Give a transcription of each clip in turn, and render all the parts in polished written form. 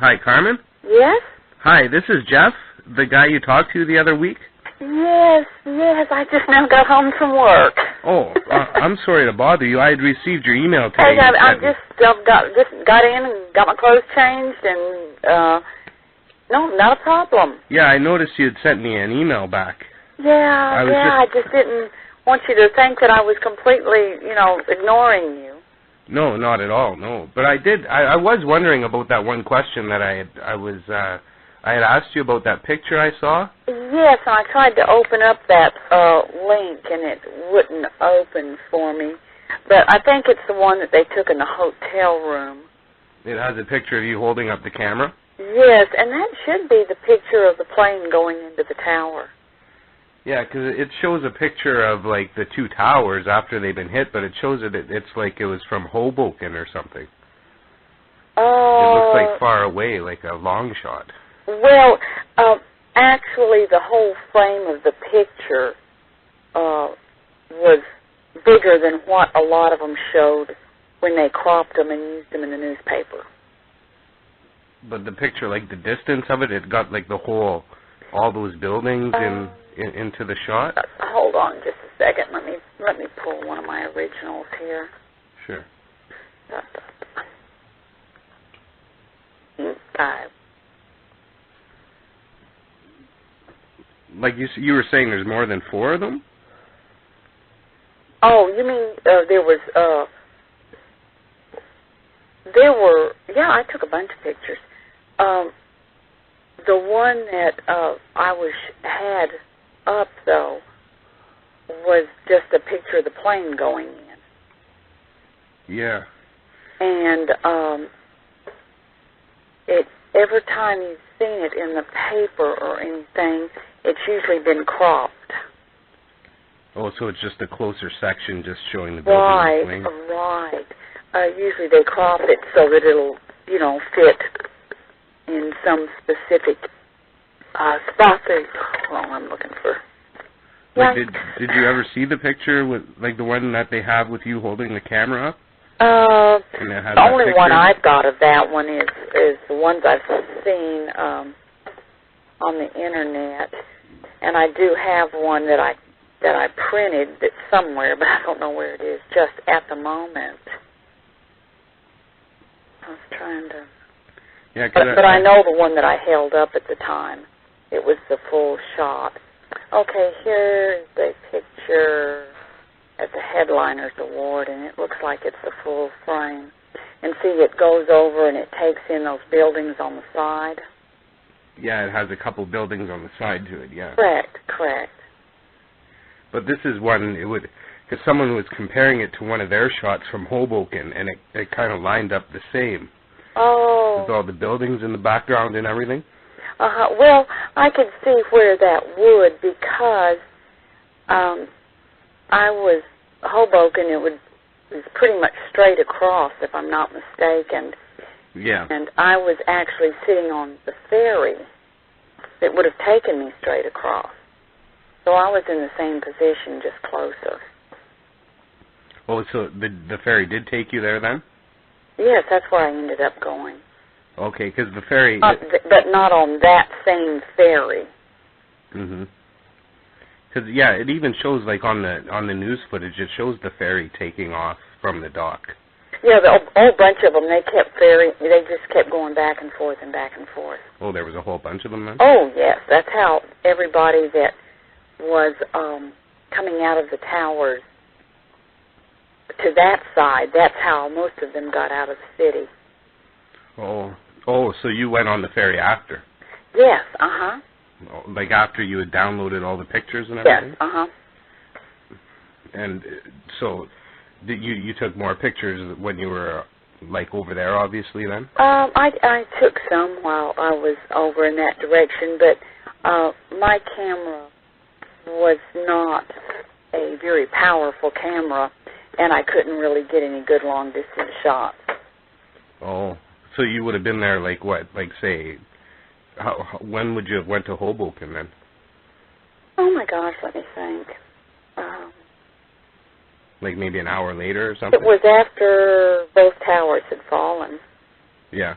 Hi, Carmen? Yes? Hi, this is Jeff, the guy you talked to the other week. Yes, I just now got home from work. Oh, I'm sorry to bother you. I had received your email today. I just got in and got my clothes changed and, no, not a problem. Yeah, I noticed you had sent me an email back. I just didn't want you to think that I was completely, ignoring you. No, not at all, no. But I did, I was wondering about that one question that I had asked you about that picture I saw. Yes, and I tried to open up that link, and it wouldn't open for me. But I think it's the one that they took in the hotel room. It has a picture of you holding up the camera? Yes, and that should be the picture of the plane going into the tower. Yeah, because it shows a picture of, like, the two towers after they've been hit, but it shows it's like it was from Hoboken or something. Oh. It looks like far away, like a long shot. Well, actually, the whole frame of the picture was bigger than what a lot of them showed when they cropped them and used them in the newspaper. But the picture, like the distance of it got like all those buildings into the shot? Hold on just a second. Let me pull one of my originals here. Sure. Like you were saying there's more than 4 of them? Oh, you mean I took a bunch of pictures. The one that I had up, though, was just a picture of the plane going in. Yeah. And every time you've seen it in the paper or anything, it's usually been cropped. Oh, so it's just a closer section just showing the building and the plane? Right. Usually they crop it so that it'll, fit in some specific spot there. Well, I'm looking for. Like, did you ever see the picture with like the one that they have with you holding the camera up? The only one I've got of that one is the ones I've seen on the internet, and I do have one that I printed that's somewhere, but I don't know where it is just at the moment. I was trying to. Yeah, but I know the one that I held up at the time. It was the full shot. Okay, here's the picture at the Headliners Award, and it looks like it's the full frame. And see, it goes over and it takes in those buildings on the side. Yeah, it has a couple buildings on the side to it, yeah. Correct. But this is one, because someone was comparing it to one of their shots from Hoboken, and it kind of lined up the same. Oh. With all the buildings in the background and everything. Well, I could see where that would, because Hoboken, it was pretty much straight across, if I'm not mistaken. Yeah. And I was actually sitting on the ferry that would have taken me straight across. So I was in the same position, just closer. Oh, so the ferry did take you there then? Yes, that's where I ended up going. Okay, because the ferry... but not on that same ferry. Mm-hmm. Because, yeah, it even shows, like, on the news footage, it shows the ferry taking off from the dock. Yeah, a whole bunch of them, they just kept going back and forth and back and forth. Oh, there was a whole bunch of them then? Oh, yes, that's how everybody that was coming out of the towers to that side, that's how most of them got out of the city. Oh, so you went on the ferry after? Yes, Like after you had downloaded all the pictures and everything? Yes, And so you took more pictures when you were, like, over there, obviously, then? I took some while I was over in that direction, but my camera was not a very powerful camera, and I couldn't really get any good long-distance shots. Oh, so you would have been there, like, what, like, say, when would you have went to Hoboken, then? Oh, my gosh, let me think. Like maybe an hour later or something? It was after both towers had fallen. Yeah.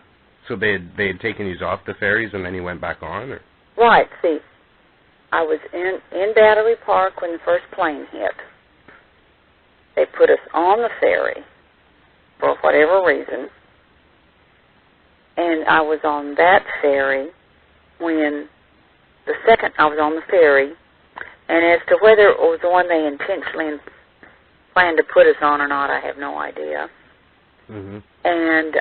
So they had taken you off the ferries and then you went back on, or? Right. See, I was in Battery Park when the first plane hit. They put us on the ferry for whatever reason, and I was on that ferry when the second I was on the ferry, and as to whether it was the one they intentionally planned to put us on or not, I have no idea. Mm-hmm. And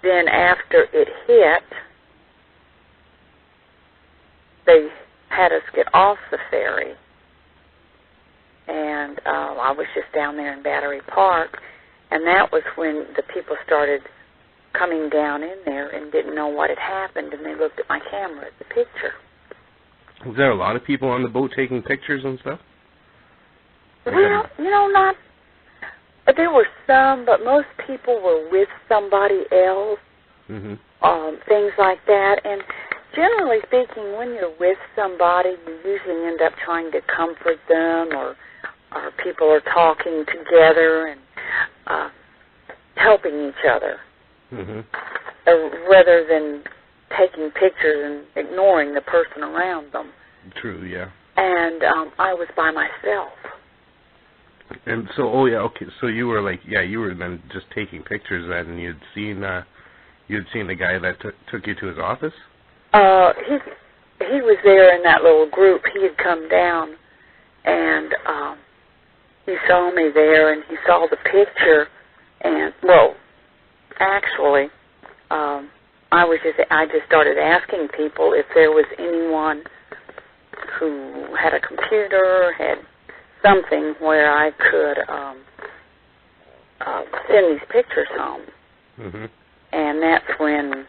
then after it hit, they had us get off the ferry, and I was just down there in Battery Park, and that was when the people started coming down in there and didn't know what had happened, and they looked at my camera at the picture. Was there a lot of people on the boat taking pictures and stuff? Well, not. There were some, but most people were with somebody else, mm-hmm. Things like that. And generally speaking, when you're with somebody, you usually end up trying to comfort them, or people are talking together and helping each other, mm-hmm. rather than taking pictures and ignoring the person around them. True, yeah. And I was by myself. And so, so you were you were then just taking pictures then, and you'd seen the guy that took you to his office? He was there in that little group. He had come down, and he saw me there, and he saw the picture, and, well, actually, I just started asking people if there was anyone who had a computer, had something where I could send these pictures home. Mm-hmm. And that's when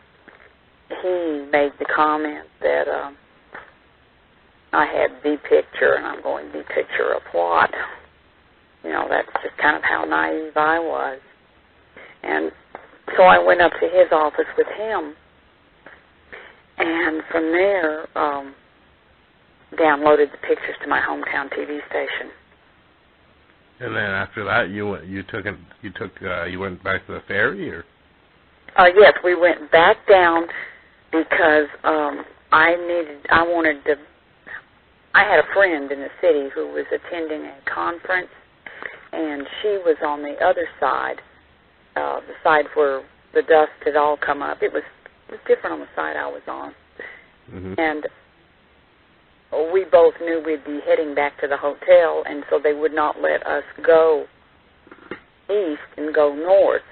he made the comment that I had the picture, and I'm going, the picture of what? That's just kind of how naive I was. And so I went up to his office with him, and from there downloaded the pictures to my hometown TV station. And then after that, you went back to the ferry, or? Yes, we went back down because I had a friend in the city who was attending a conference, and she was on the other side, the side where the dust had all come up. It was different on the side I was on. Mm-hmm. And we both knew we'd be heading back to the hotel, and so they would not let us go east and go north,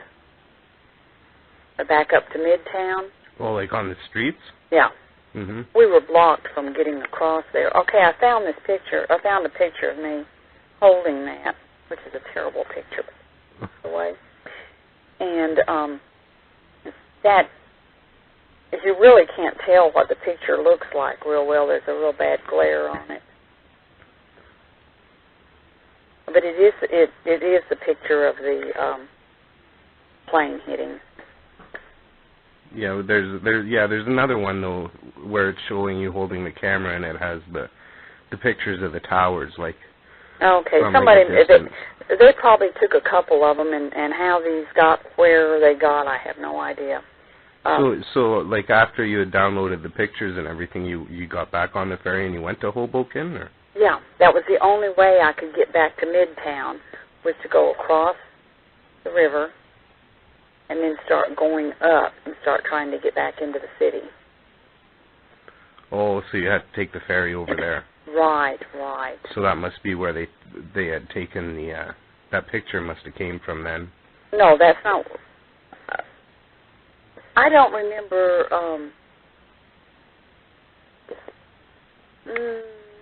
back up to Midtown. Well, like on the streets? Yeah. Mm-hmm. We were blocked from getting across there. Okay, I found this picture. I found a picture of me holding that, which is a terrible picture, by the way. And that, you really can't tell what the picture looks like real well. There's a real bad glare on it. But it is the picture of the plane hitting. Yeah, there's another one though where it's showing you holding the camera, and it has the pictures of the towers, like. Okay, somebody they probably took a couple of them, and how these got where they got, I have no idea. So like after you had downloaded the pictures and everything, you got back on the ferry and you went to Hoboken, or? Yeah, that was the only way I could get back to Midtown, was to go across the river and then start going up and start trying to get back into the city. Oh, so you had to take the ferry over there. Right. So that must be where they had taken that picture must have came from then. No, that's not. I don't remember.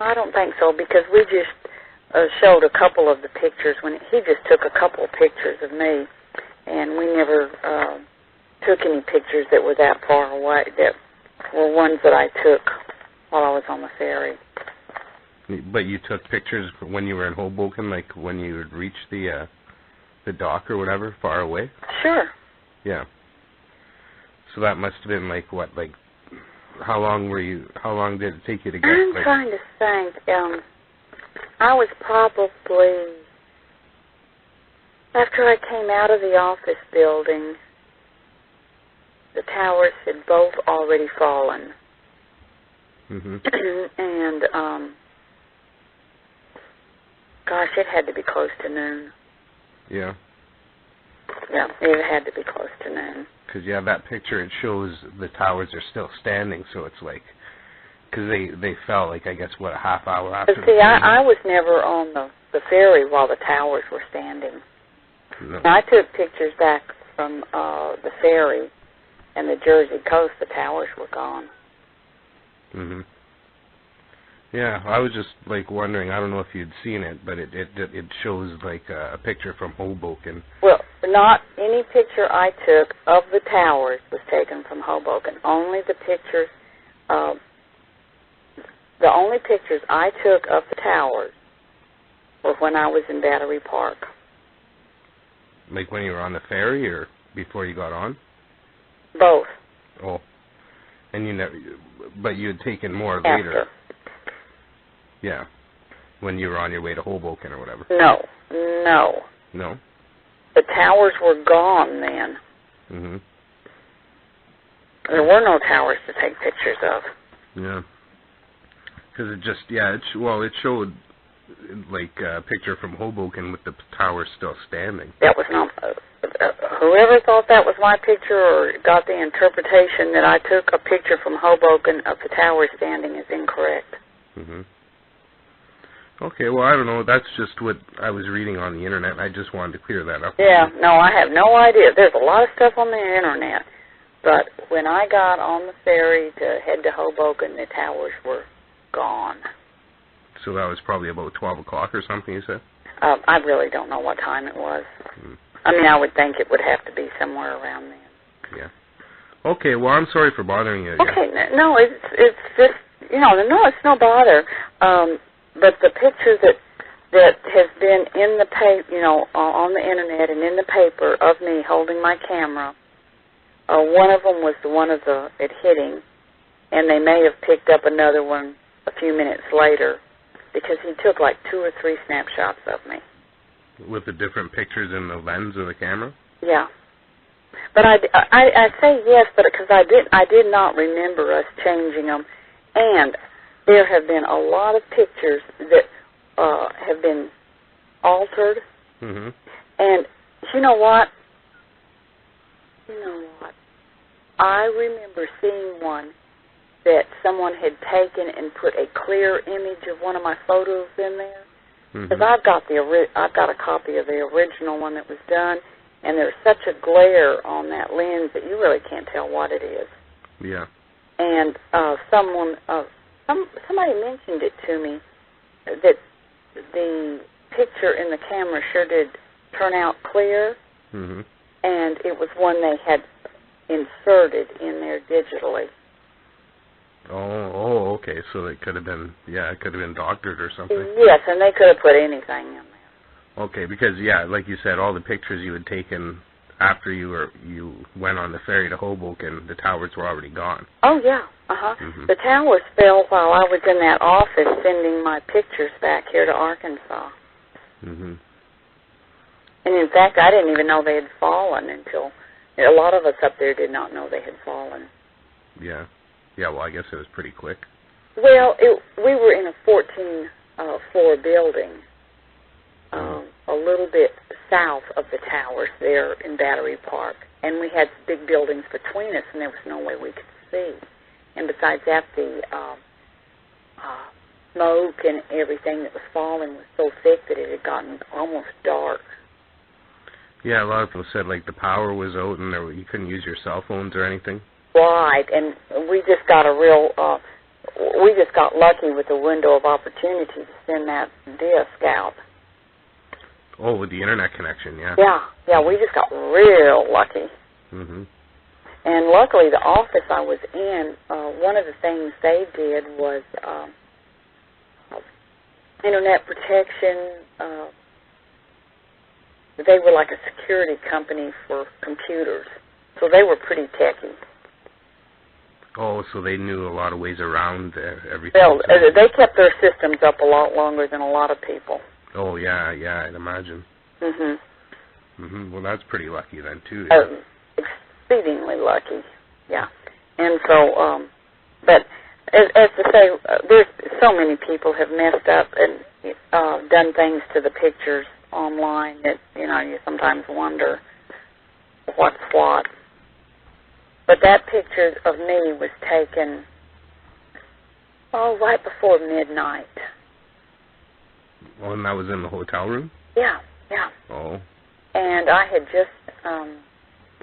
I don't think so, because we just showed a couple of the pictures when he just took a couple of pictures of me, and we never took any pictures that were that far away. That were ones that I took while I was on the ferry. But you took pictures when you were in Hoboken, like when you would reach the dock or whatever, far away? Sure. Yeah. So that must have been like what, like how long did it take you to get? I'm trying to think. I was probably, after I came out of the office building, the towers had both already fallen. Mhm. And, gosh, it had to be close to noon. Yeah. Yeah, it had to be close to noon. Because, yeah, that picture, it shows the towers are still standing, so it's like, because they fell, like, I guess, what, a half hour after But the see, ferry? I was never on the ferry while the towers were standing. No. I took pictures back from the ferry and the Jersey coast. The towers were gone. Mhm. Yeah, I was just, like, wondering, I don't know if you'd seen it, but it shows, like, a picture from Hoboken. Well, not any picture I took of the towers was taken from Hoboken. Only the pictures I took of the towers were when I was in Battery Park. Like when you were on the ferry or before you got on? Both. Oh. And you never, but you had taken more After. later. Yeah. When you were on your way to Hoboken or whatever. No. No? The towers were gone then. Mhm. There were no towers to take pictures of. Yeah. Because it just, yeah, it showed like a picture from Hoboken with the towers still standing. That was not. Whoever thought that was my picture or got the interpretation that I took a picture from Hoboken of the tower standing is incorrect. Mhm. Okay, well, I don't know. That's just what I was reading on the internet. I just wanted to clear that up. Yeah, no, I have no idea. There's a lot of stuff on the internet, but when I got on the ferry to head to Hoboken, the towers were gone. So that was probably about 12 o'clock or something, you said? I really don't know what time it was. Mm. I mean, I would think it would have to be somewhere around then. Yeah. Okay, well, I'm sorry for bothering you again. Okay, no, it's just, no, it's no bother. But the picture that has been in the on the internet and in the paper of me holding my camera, one of them was the one of it hitting, and they may have picked up another one a few minutes later because he took like 2 or 3 snapshots of me. With the different pictures in the lens of the camera? Yeah. But I say yes, but because I did not remember us changing them, and there have been a lot of pictures that have been altered. Mm-hmm. And you know what? I remember seeing one that someone had taken and put a clear image of one of my photos in there. Because I've got a copy of the original one that was done, and there's such a glare on that lens that you really can't tell what it is. Yeah. And somebody mentioned it to me that the picture in the camera sure did turn out clear, Mm-hmm. and it was one they had inserted in there digitally. Oh, okay. So it could have been, it could have been doctored or something. Yes, and they could have put anything in there. Okay, because like you said, all the pictures you had taken after you went on the ferry to Hoboken, the towers were already gone. Oh yeah, Mm-hmm. The towers fell while I was in that office sending my pictures back here to Arkansas. Mm-hmm. And in fact, I didn't even know they had fallen until a lot of us up there did not know they had fallen. Yeah. Yeah, well, I guess it was pretty quick. Well, we were in a 14-floor building, a little bit south of the towers there in Battery Park, and we had big buildings between us, and there was no way we could see. And besides that, the smoke and everything that was falling was so thick that it had gotten almost dark. Yeah, a lot of people said, like, the power was out and you couldn't use your cell phones or anything. Right, and we just got lucky with the window of opportunity to send that disc out. Oh, with the internet connection, yeah. Yeah, we just got real lucky. Mm-hmm. And luckily, the office I was in, one of the things they did was internet protection. They were like a security company for computers, so they were pretty techy. Oh, so they knew a lot of ways around everything. Well, they kept their systems up a lot longer than a lot of people. Oh, yeah, I'd imagine. Mm-hmm. Mm-hmm. Well, that's pretty lucky then, too. Exceedingly lucky. yeah. And so, but as to say, there's so many people have messed up and done things to the pictures online that, you sometimes wonder what's what. But that picture of me was taken, right before midnight. Oh, and that was in the hotel room? Yeah, yeah. Oh. And I had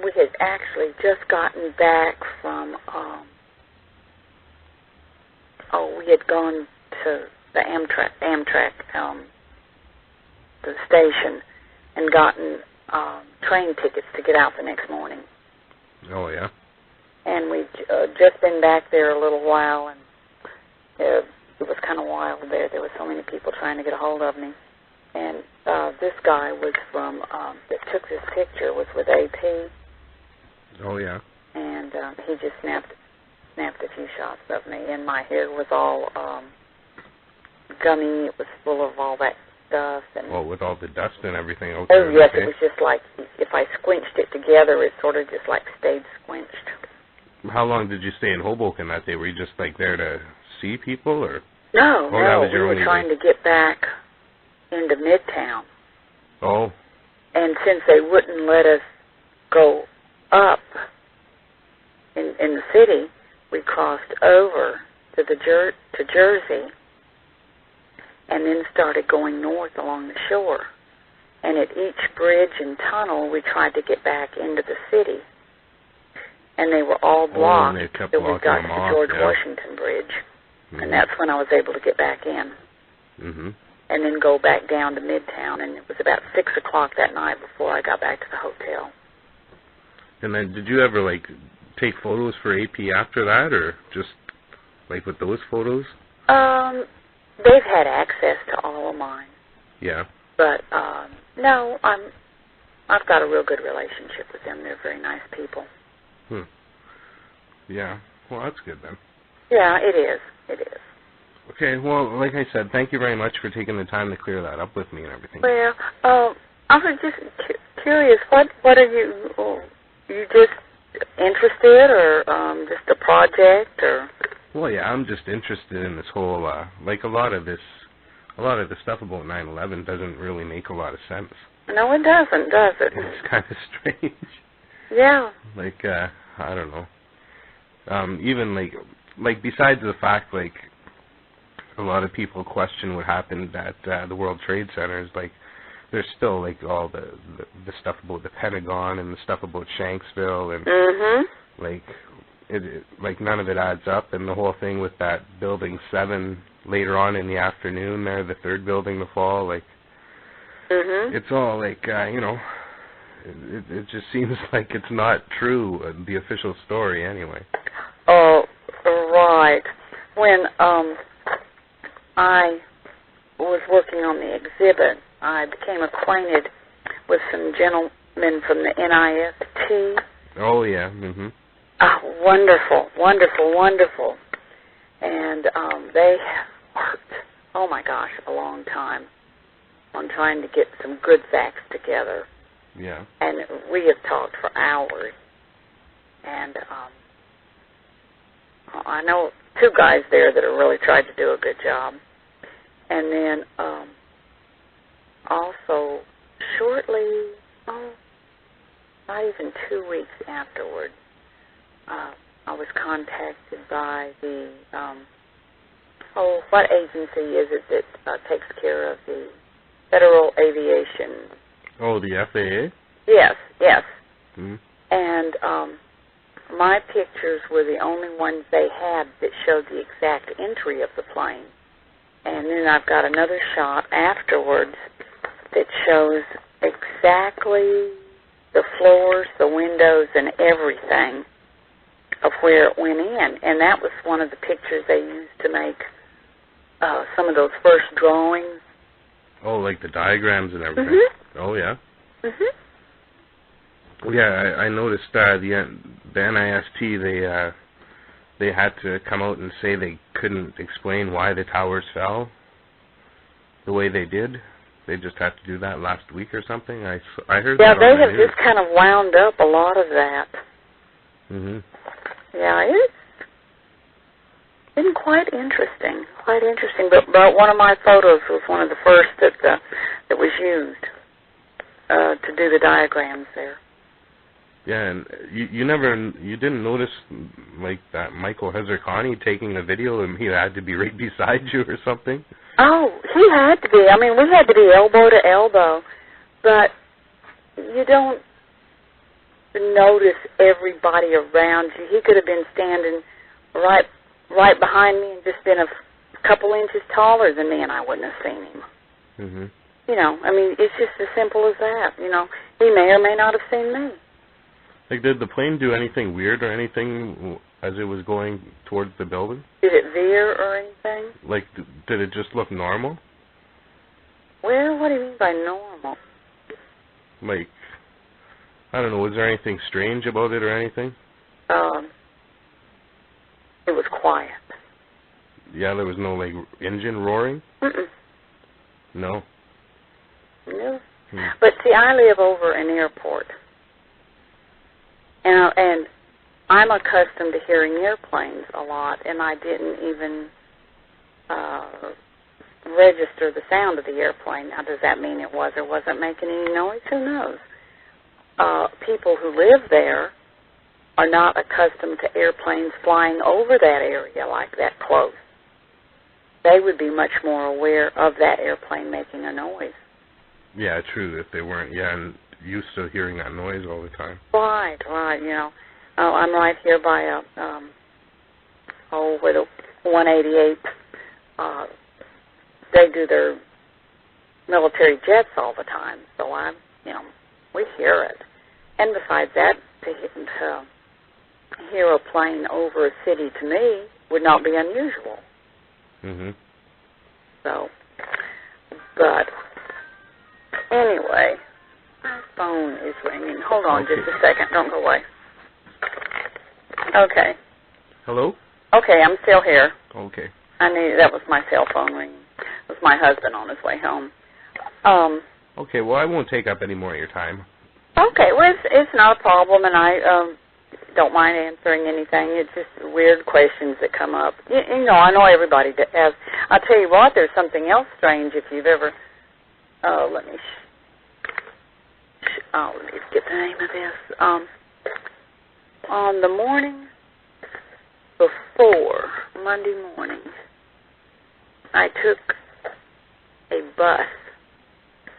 we had actually just gotten back from, we had gone to the Amtrak, the station, and gotten train tickets to get out the next morning. Oh, yeah. And we'd just been back there a little while, and it was kind of wild there. There were so many people trying to get a hold of me. And this guy was from, that took this picture, was with AP. Oh, yeah. And he just snapped a few shots of me, and my hair was all gummy. It was full of all that stuff. And with all the dust and everything. Okay, oh, yes, it was just like, if I squinched it together, it sort of just like stayed squinched. How long did you stay in Hoboken that day? Were you just like there to see people, or? No, we were trying to get back into Midtown. Oh. And since they wouldn't let us go up in the city, we crossed over to Jersey, and then started going north along the shore. And at each bridge and tunnel, we tried to get back into the city. And they were all blocked till we got to the George Washington Bridge. Mm-hmm. And that's when I was able to get back in. Mm-hmm. And then go back down to Midtown. And it was about 6 o'clock that night before I got back to the hotel. And then did you ever, take photos for AP after that, or just, with those photos? They've had access to all of mine. Yeah. But, no, I've got a real good relationship with them. They're very nice people. Yeah. Well, that's good then. Yeah, it is. It is. Okay. Well, like I said, thank you very much for taking the time to clear that up with me and everything. Well, I was just curious. What are you just interested, or just a project, or? Well, yeah, I'm just interested in this whole a lot of the stuff about 9/11 doesn't really make a lot of sense. No, it doesn't, does it? It's kind of strange. Yeah. I don't know. Even besides the fact a lot of people question what happened at the World Trade Centers, there's still all the stuff about the Pentagon and the stuff about Shanksville, and none of it adds up. And the whole thing with that Building 7 later on in the afternoon there, the third building to fall, it's all it just seems like it's not true, the official story anyway. Oh, right. When I was working on the exhibit, I became acquainted with some gentlemen from the NIST. Oh, yeah. Mm-hmm. Wonderful, wonderful, wonderful. And they worked, oh my gosh, a long time on trying to get some good facts together. Yeah. And we have talked for hours. And I know two guys there that have really tried to do a good job. And then also shortly, not even 2 weeks afterward, I was contacted by the, what agency is it that takes care of the Federal Aviation? Oh, the FAA? Yes, yes. Mm-hmm. And my pictures were the only ones they had that showed the exact entry of the plane. And then I've got another shot afterwards that shows exactly the floors, the windows, and everything of where it went in. And that was one of the pictures they used to make some of those first drawings. Oh, like the diagrams and everything. Mm-hmm. Oh, yeah. Mm-hmm. Yeah, I noticed the NIST, they had to come out and say they couldn't explain why the towers fell the way they did. They just had to do that last week or something. I heard that. Yeah, they have just kind of wound up a lot of that. Mhm. Yeah, it's been quite interesting. But one of my photos was one of the first that was used to do the diagrams there. Yeah, and you didn't notice like that Michael Hezarkhani taking a video and he had to be right beside you or something? Oh, he had to be. I mean, we had to be elbow to elbow, but you don't notice everybody around you. He could have been standing right behind me and just been a couple inches taller than me, and I wouldn't have seen him. Mhm. You know, I mean, it's just as simple as that. You know, he may or may not have seen me. Like, did the plane do anything weird or anything as it was going towards the building? Did it veer or anything? Like, did it just look normal? Well, what do you mean by normal? Like, I don't know, was there anything strange about it or anything? It was quiet. Yeah, there was no, like, engine roaring? Mm-mm. No? No. But, see, I live over an airport. And I'm accustomed to hearing airplanes a lot, and I didn't even register the sound of the airplane. Now, does that mean it was or wasn't making any noise? Who knows? People who live there are not accustomed to airplanes flying over that area like that close. They would be much more aware of that airplane making a noise. Yeah, true, if they weren't, and used to hearing that noise all the time. Right, you know. I'm right here by where the 188, they do their military jets all the time, so we hear it. And besides that, to hear a plane over a city to me would not be unusual. Mhm. So, but anyway, my phone is ringing. Hold on just a second. Don't go away. Okay. Hello? Okay, I'm still here. Okay. That was my cell phone ringing. It was my husband on his way home. Okay, well, I won't take up any more of your time. Okay, well, it's not a problem, and I don't mind answering anything. It's just weird questions that come up. You know, I know everybody has. I'll tell you what, there's something else strange if you've ever, let me get the name of this. On the morning before, Monday morning, I took a bus,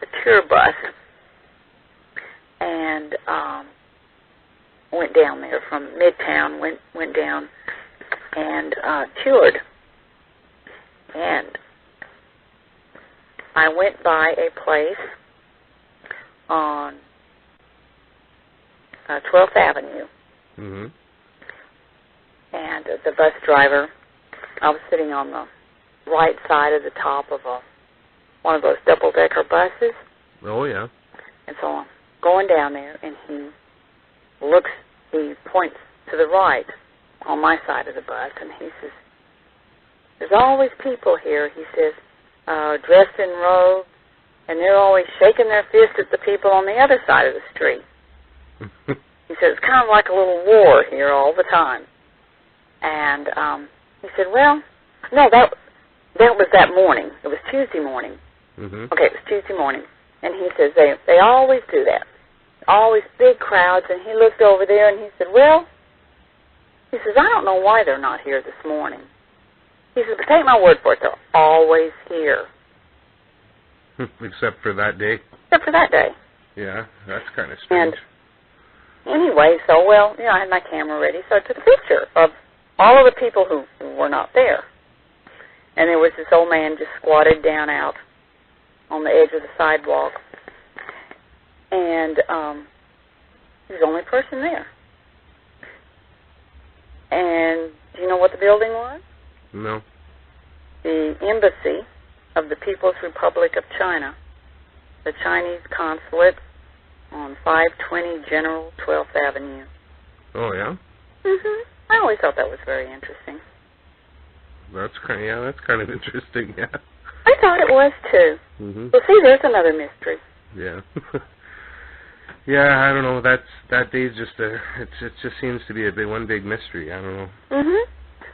a tour bus, and went down there from Midtown, went down and toured. And I went by a place on 12th Avenue. Mhm. And the bus driver, I was sitting on the right side of the top of one of those double-decker buses. Oh, yeah. And so I'm going down there, and he points to the right on my side of the bus, and he says, "There's always people here," he says, "dressed in robes, and they're always shaking their fist at the people on the other side of the street." He said, "It's kind of like a little war here all the time." And he said, "Well, no, that was that morning. It was Tuesday morning." Mhm. Okay, it was Tuesday morning. And he says, they always do that. Always big crowds. And he looked over there and he said, "Well," he says, "I don't know why they're not here this morning." He says, "But take my word for it, they're always here." Except for that day. Except for that day. Yeah, that's kind of strange. And anyway, so, I had my camera ready, so I took a picture of all of the people who were not there. And there was this old man just squatted down out on the edge of the sidewalk. And he was the only person there. And do you know what the building was? No. The Embassy of the People's Republic of China, the Chinese consulate on 520 General 12th Avenue. Oh, yeah? Mhm. I always thought that was very interesting. That's kind of interesting, yeah. I thought it was, too. Mhm. Well, see, there's another mystery. Yeah. Yeah, I don't know. That day's just it just seems to be one big mystery. I don't know. Mhm.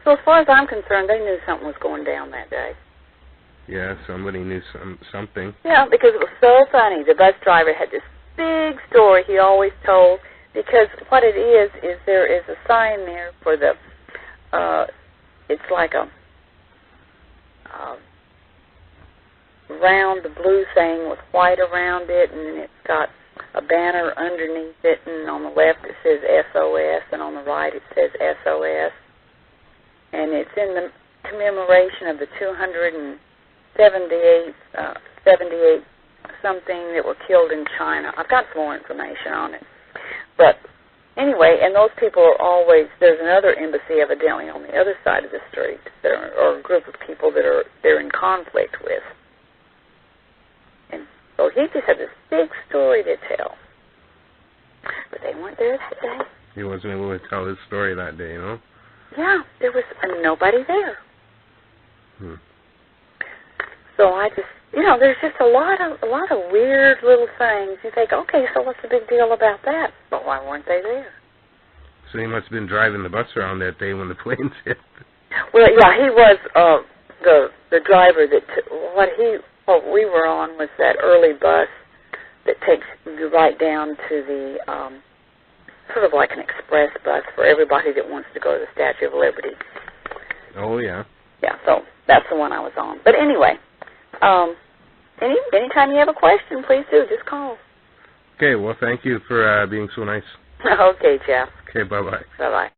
So as far as I'm concerned, they knew something was going down that day. Yeah, somebody knew something. Yeah, because it was so funny. The bus driver had this big story he always told, because what it is there is a sign there for the, it's like a round blue thing with white around it, and then it's got a banner underneath it, and on the left it says SOS, and on the right it says SOS, and it's in the commemoration of the 278 something that were killed in China. I've got more information on it. But anyway, and those people are always, there's another embassy evidently on the other side of the street, or a group of people that they're in conflict with. And so he just had this big story to tell. But they weren't there that day. He wasn't able to tell his story that day, you know? Yeah, there was nobody there. So I just, there's just a lot of weird little things. You think, okay, so what's the big deal about that? But why weren't they there? So he must have been driving the bus around that day when the planes hit. Well, yeah, he was the driver that what we were on was that early bus that takes you right down to the sort of like an express bus for everybody that wants to go to the Statue of Liberty. Oh yeah. Yeah, so that's the one I was on. But anyway. Anytime you have a question, please do. Just call. Okay, well, thank you for being so nice. Okay, Jeff. Okay, bye-bye. Bye-bye.